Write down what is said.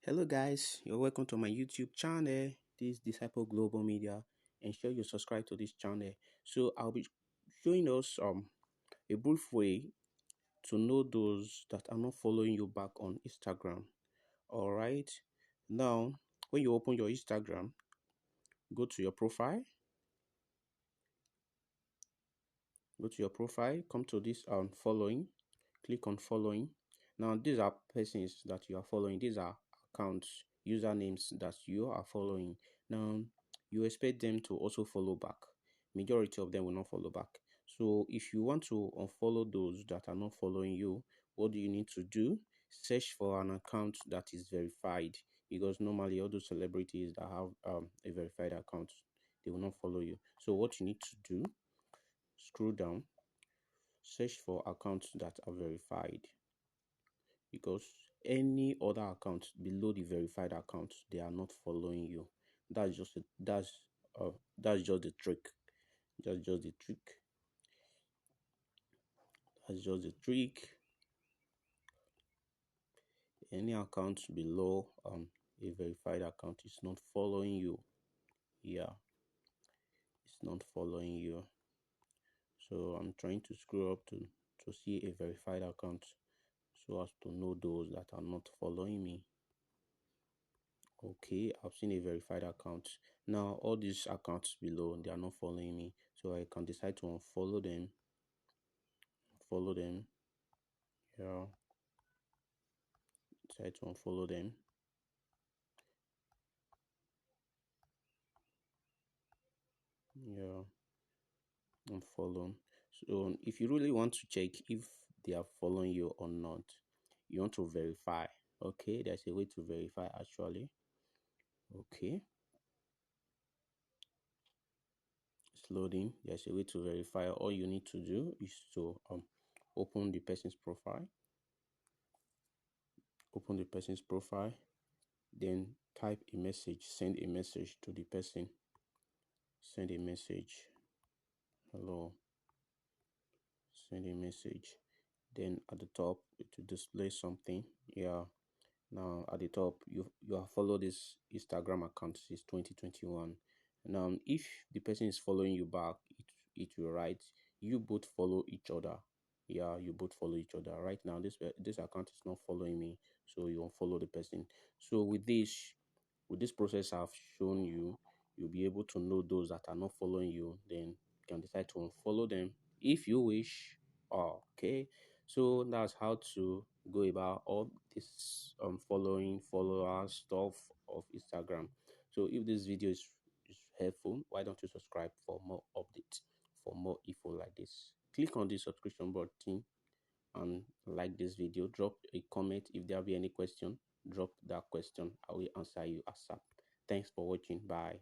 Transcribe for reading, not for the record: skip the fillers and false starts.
Hello guys, you're welcome to my YouTube channel. This is Disciple Global Media. Ensure you subscribe to this channel. So I'll be showing us a brief way to know those that are not following you back on Instagram. Alright. Now when you open your Instagram, go to your profile. Go to your profile, come to this following, click on following. Now these are persons that you are following, these are accounts, usernames that you are following. Now you expect them to also follow back. Majority of them will not follow back. So if you want to unfollow those that are not following you, what do you need to do? Search for an account that is verified, because normally all those celebrities that have a verified account, they will not follow you. So what you need to do, scroll down, search for accounts that are verified, because any other account below the verified account, they are not following you. That's just that's just the trick. That's just the trick. That's just the trick. Any account below a verified account is not following you. Yeah, it's not following you. So I'm trying to scroll up to see a verified account so as to know those that are not following me. Okay, I've seen a verified account. Now all these accounts below, they are not following me, so I can decide to unfollow them. Follow them. Yeah, decide to unfollow them. Yeah, unfollow. So if you really want to check if they are following you or not, you want to verify. Okay, there's a way to verify actually. Okay, it's loading. There's a way to verify. All you need to do is to open the person's profile. Open the person's profile, then type a message, send a message to the person. Send a message. Hello. Send a message. Then at the top it will display something. Yeah. Now at the top you have followed this Instagram account since 2021. Now if the person is following you back, it will write you both follow each other. Yeah, you both follow each other. Right now this account is not following me, so you unfollow the person. So with this process I've shown you, you'll be able to know those that are not following you. Then you can decide to unfollow them if you wish. Okay, so that's how to go about all this following followers stuff of Instagram. So if this video is helpful, why don't you subscribe for more updates, for more info like this? Click on the subscription button and like this video. Drop a comment. If there be any question, drop that question. I will answer you ASAP. Thanks for watching. Bye.